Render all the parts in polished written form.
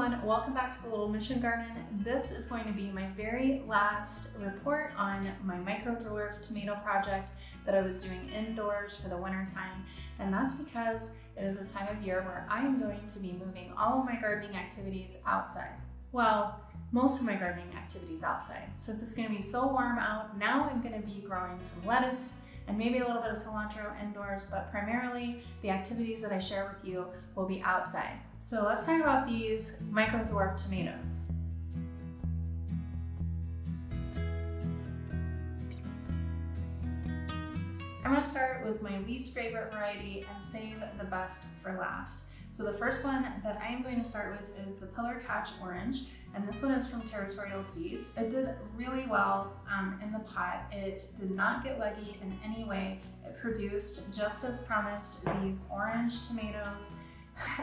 everyone, welcome back to the Little Mission Garden. This is going to be my very last report on my micro dwarf tomato project that I was doing indoors for the winter time. And that's because it is a time of year where I am going to be moving all of my gardening activities outside. Well, most of my gardening activities outside. Since it's going to be so warm out, now I'm going to be growing some lettuce and maybe a little bit of cilantro indoors, but primarily the activities that I share with you will be outside. So let's talk about these micro dwarf tomatoes. I'm going to start with my least favorite variety and save the best for last. So the first one that I am going to start with is the Pillar Catch Orange, and this one is from Territorial seeds. It did really well in the pot. It did not get leggy in any way. It produced just as promised these orange tomatoes.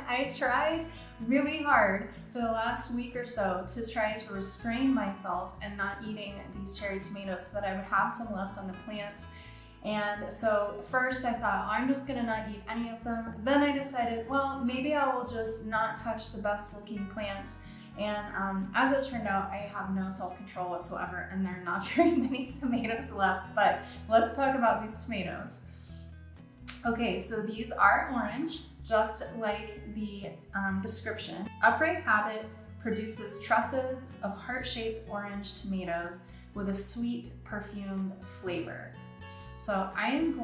I tried really hard for the last week or so to try to restrain myself and not eating these cherry tomatoes so that I would have some left on the plants. And so first I thought, oh, I'm just gonna not eat any of them. Then I decided, well, maybe I will just not touch the best looking plants. And as it turned out, I have no self-control whatsoever and there are not very many tomatoes left, but let's talk about these tomatoes. Okay, so these are orange, just like the description. Upright Habit produces trusses of heart-shaped orange tomatoes with a sweet perfumed flavor. So I've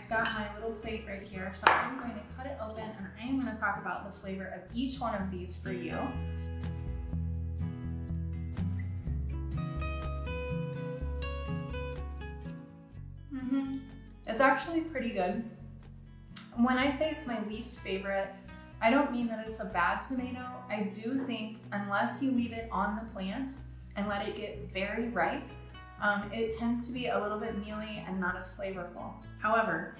got my little plate right here, so I'm going to cut it open and I am going to talk about the flavor of each one of these for you. It's actually pretty good. When I say it's my least favorite, I don't mean that it's a bad tomato. I do think unless you leave it on the plant and let it get very ripe, it tends to be a little bit mealy and not as flavorful. However,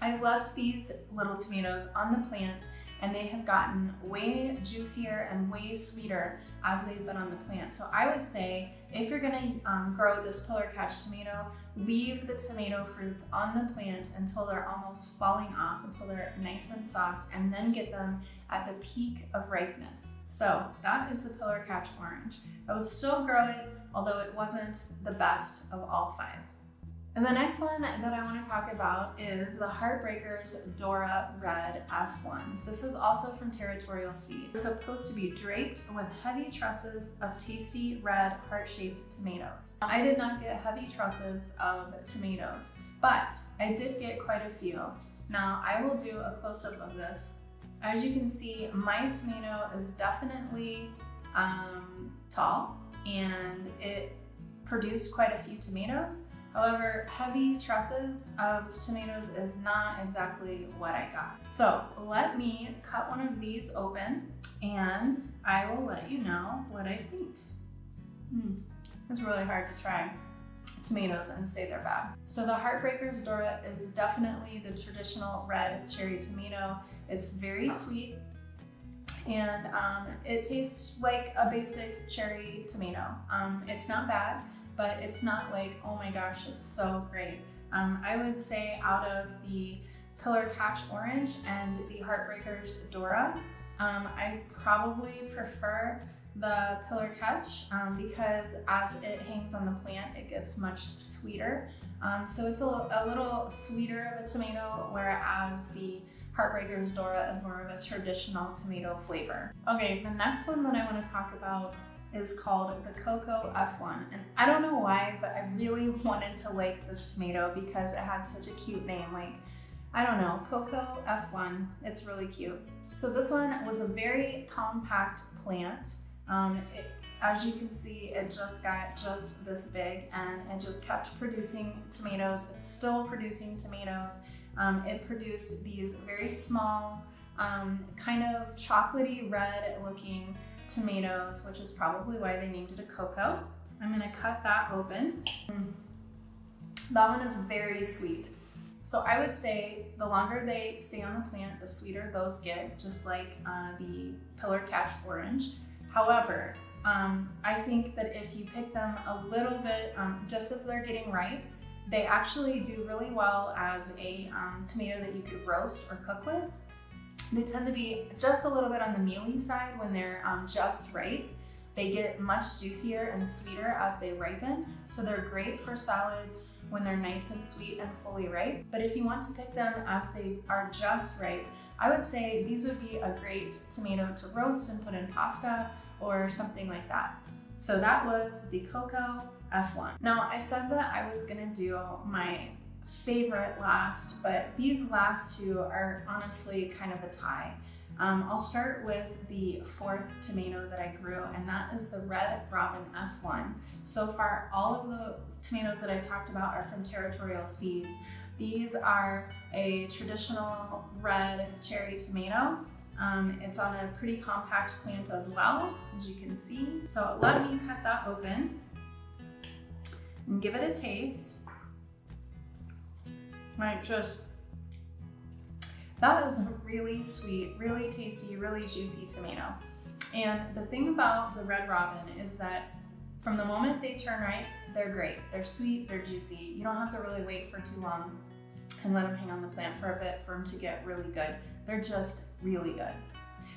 I've left these little tomatoes on the plant and they have gotten way juicier and way sweeter as they've been on the plant. So I would say if you're gonna grow this Pillar Catch tomato, leave the tomato fruits on the plant until they're almost falling off, until they're nice and soft, and then get them at the peak of ripeness. So that is the Pillar Catch Orange. I would still grow it, although it wasn't the best of all five. And the next one that I want to talk about is the Heartbreakers Dora Red F1. This is also from Territorial seeds. It's supposed to be draped with heavy trusses of tasty red heart-shaped tomatoes. I did not get heavy trusses of tomatoes, but I did get quite a few. Now I will do a close-up of this. As you can see, my tomato is definitely tall and it produced quite a few tomatoes. However, heavy trusses of tomatoes is not exactly what I got. So let me cut one of these open and I will let you know what I think. It's really hard to try tomatoes and say they're bad. So the Heartbreakers Dora is definitely the traditional red cherry tomato. It's very sweet and it tastes like a basic cherry tomato. It's not bad, but it's not like, oh my gosh, it's so great. I would say out of the Pillar Catch Orange and the Heartbreakers Dora, I probably prefer the Pillar Catch because as it hangs on the plant, it gets much sweeter. So it's a little sweeter of a tomato, whereas the Heartbreakers Dora is more of a traditional tomato flavor. Okay, the next one that I want to talk about is called the Cocoa F1. And I don't know why, but I really wanted to like this tomato because it had such a cute name. Like, I don't know, Cocoa F1, it's really cute. So this one was a very compact plant. As you can see, it just got just this big and it just kept producing tomatoes. It's still producing tomatoes. It produced these very small, kind of chocolatey red looking tomatoes, which is probably why they named it a cocoa. I'm gonna cut that open. That one is very sweet. So I would say the longer they stay on the plant, the sweeter those get, just like the Pillar Catch Orange. However, I think that if you pick them a little bit, just as they're getting ripe, they actually do really well as a tomato that you could roast or cook with. They tend to be just a little bit on the mealy side when they're just ripe. They get much juicier and sweeter as they ripen, so they're great for salads when they're nice and sweet and fully ripe. But if you want to pick them as they are just ripe, I would say these would be a great tomato to roast and put in pasta or something like that. So that was the Cocoa F1. Now I said that I was gonna do my favorite last, but these last two are honestly kind of a tie. I'll start with the fourth tomato that I grew, and that is the Red Robin F1. So far, all of the tomatoes that I've talked about are from Territorial seeds. These are a traditional red cherry tomato. It's on a pretty compact plant as well, as you can see. So let me cut that open and give it a taste. That is a really sweet, really tasty, really juicy tomato. And the thing about the Red Robin is that from the moment they turn ripe, they're great. They're sweet, they're juicy. You don't have to really wait for too long and let them hang on the plant for a bit for them to get really good. They're just really good.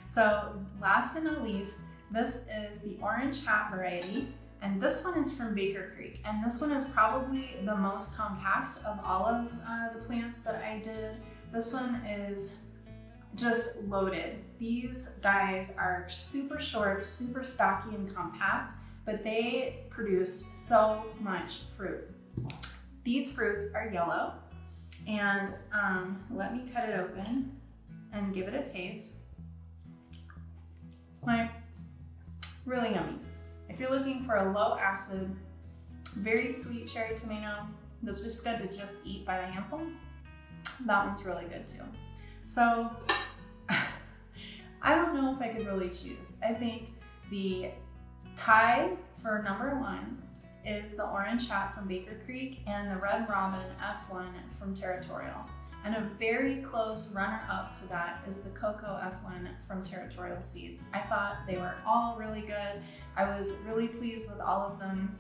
So last but not least, this is the Orange Hat variety. And this one is from Baker Creek. And this one is probably the most compact of all of the plants that I did. This one is just loaded. These guys are super short, super stocky and compact, but they produce so much fruit. These fruits are yellow, and let me cut it open and give it a taste. Really yummy. If you're looking for a low acid, very sweet cherry tomato that's just good to just eat by the handful, that one's really good too. So I don't know if I could really choose. I think the tie for number one is the Orange Hat from Baker Creek and the Red Robin F1 from Territorial. And a very close runner-up to that is the Cocoa F1 from Territorial Seeds. I thought they were all really good. I was really pleased with all of them.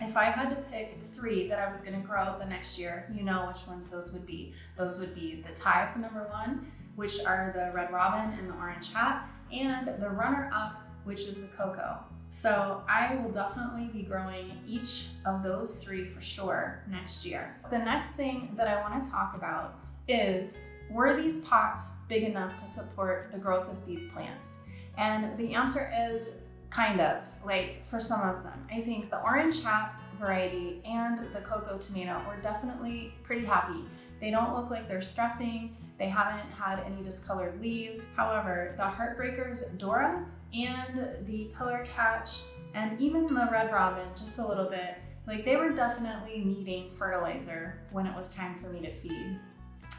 If I had to pick three that I was gonna grow the next year, you know which ones those would be. Those would be the tie for number one, which are the Red Robin and the Orange Hat, and the runner-up, which is the Cocoa. So I will definitely be growing each of those three for sure next year. The next thing that I wanna talk about is, were these pots big enough to support the growth of these plants? And the answer is kind of, like for some of them. I think the Orange Hat variety and the Cocoa tomato were definitely pretty happy. They don't look like they're stressing. They haven't had any discolored leaves. However, the Heartbreakers Dora and the Pillar Catch and even the Red Robin, just a little bit, like they were definitely needing fertilizer when it was time for me to feed.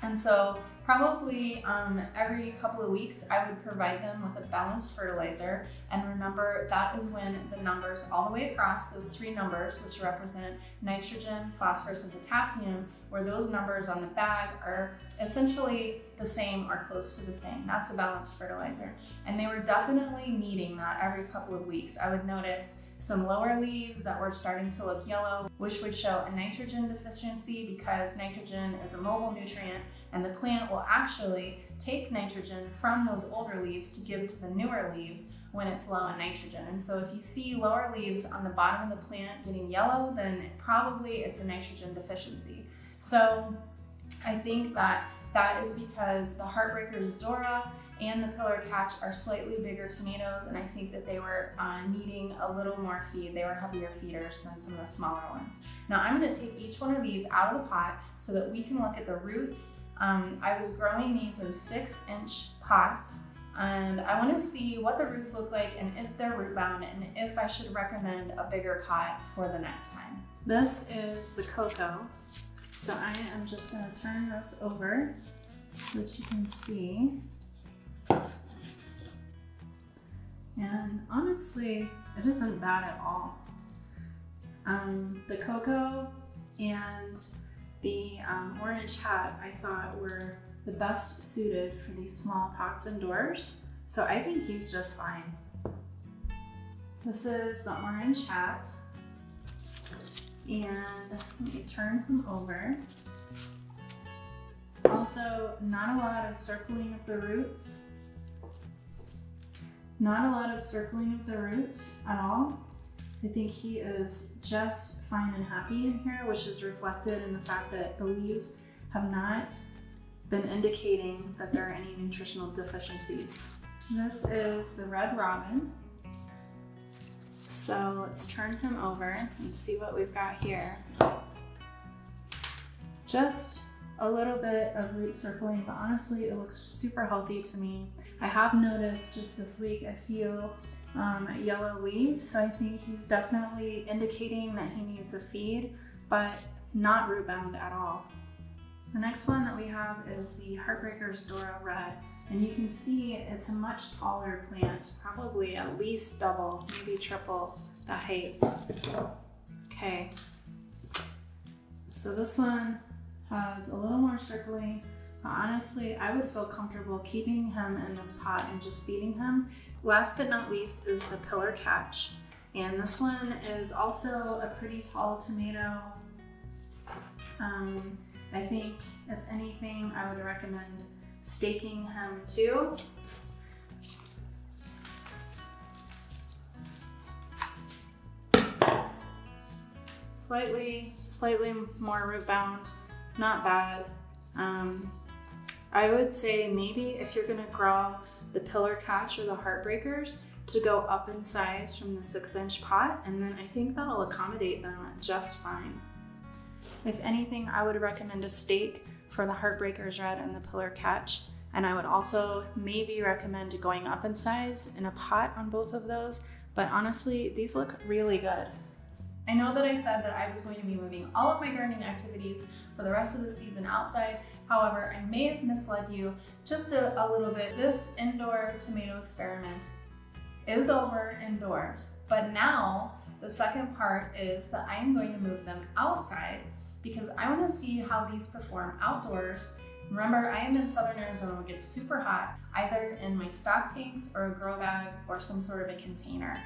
And so probably every couple of weeks I would provide them with a balanced fertilizer. And remember, that is when the numbers all the way across, those three numbers, which represent nitrogen, phosphorus, and potassium, where those numbers on the bag are essentially the same or close to the same. That's a balanced fertilizer. And they were definitely needing that every couple of weeks. I would notice some lower leaves that were starting to look yellow, which would show a nitrogen deficiency because nitrogen is a mobile nutrient, and the plant will actually take nitrogen from those older leaves to give to the newer leaves when it's low in nitrogen. And so if you see lower leaves on the bottom of the plant getting yellow, then probably it's a nitrogen deficiency. So I think that is because the Heartbreakers Dora and the Pillar Catch are slightly bigger tomatoes, and I think that they were needing a little more feed. They were heavier feeders than some of the smaller ones. Now I'm going to take each one of these out of the pot so that we can look at the roots. I was growing these in 6-inch pots, and I want to see what the roots look like and if they're root bound and if I should recommend a bigger pot for the next time. This is the Cocoa. So I am just going to turn this over so that you can see. And honestly, it isn't bad at all. The Cocoa and the Orange Hat I thought were the best suited for these small pots indoors. So I think he's just fine. This is the Orange Hat. And let me turn him over. Also, not a lot of circling of the roots. Not a lot of circling of the roots at all. I think he is just fine and happy in here, which is reflected in the fact that the leaves have not been indicating that there are any nutritional deficiencies. This is the red robin. So let's turn him over and see what we've got here. Just a little bit of root circling, but honestly it looks super healthy to me. I have noticed just this week a few yellow leaves, so I think he's definitely indicating that he needs a feed, but not root bound at all. The next one that we have is the Heartbreakers Dora Red, and you can see it's a much taller plant, probably at least double, maybe triple the height. Okay, so this one has a little more circling. Honestly, I would feel comfortable keeping him in this pot and just feeding him. Last but not least is the pillar catch. And this one is also a pretty tall tomato. I think if anything, I would recommend staking him too. Slightly more root bound, not bad. I would say maybe if you're gonna grow the pillar catch or the Heartbreakers, to go up in size from the 6-inch pot, and then I think that'll accommodate them just fine. If anything, I would recommend a stake for the Heartbreakers Red and the pillar catch, and I would also maybe recommend going up in size in a pot on both of those, but honestly, these look really good. I know that I said that I was going to be moving all of my gardening activities for the rest of the season outside. However, I may have misled you just a little bit. This indoor tomato experiment is over indoors, but now the second part is that I am going to move them outside because I want to see how these perform outdoors. Remember, I am in southern Arizona when it gets super hot, either in my stock tanks or a grow bag or some sort of a container,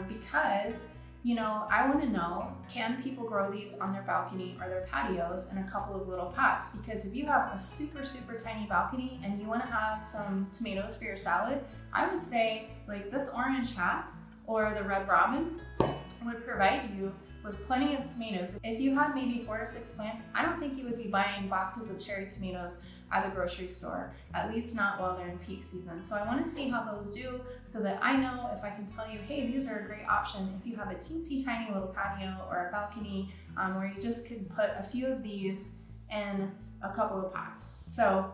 because I want to know, can people grow these on their balcony or their patios in a couple of little pots? Because if you have a super tiny balcony and you want to have some tomatoes for your salad, I would say like this orange hat or the red robin would provide you with plenty of tomatoes. If you had maybe 4 to 6 plants, I don't think you would be buying boxes of cherry tomatoes at the grocery store, at least not while they're in peak season. So I want to see how those do so that I know if I can tell you, hey, these are a great option if you have a teensy tiny little patio or a balcony where you just could put a few of these in a couple of pots. So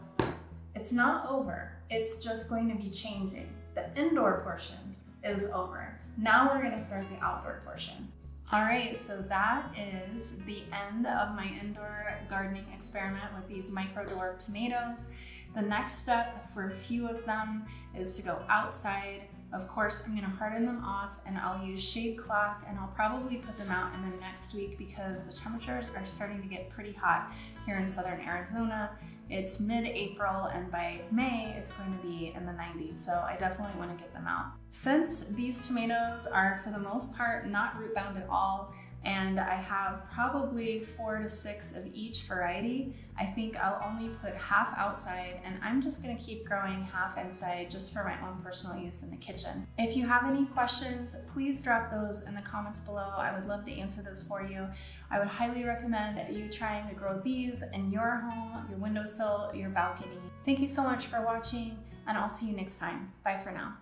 it's not over, it's just going to be changing. The indoor portion is over. Now we're going to start the outdoor portion. All right, so that is the end of my indoor gardening experiment with these micro dwarf tomatoes. The next step for a few of them is to go outside. Of course, I'm gonna harden them off and I'll use shade cloth, and I'll probably put them out in the next week because the temperatures are starting to get pretty hot here in southern Arizona. It's mid-April and by May it's going to be in the 90s, so I definitely want to get them out. Since these tomatoes are for the most part not root bound at all, and I have probably 4 to 6 of each variety, I think I'll only put half outside, and I'm just going to keep growing half inside just for my own personal use in the kitchen. If you have any questions, please drop those in the comments below. I would love to answer those for you. I would highly recommend you trying to grow these in your home, your windowsill, your balcony. Thank you so much for watching, and I'll see you next time. Bye for now.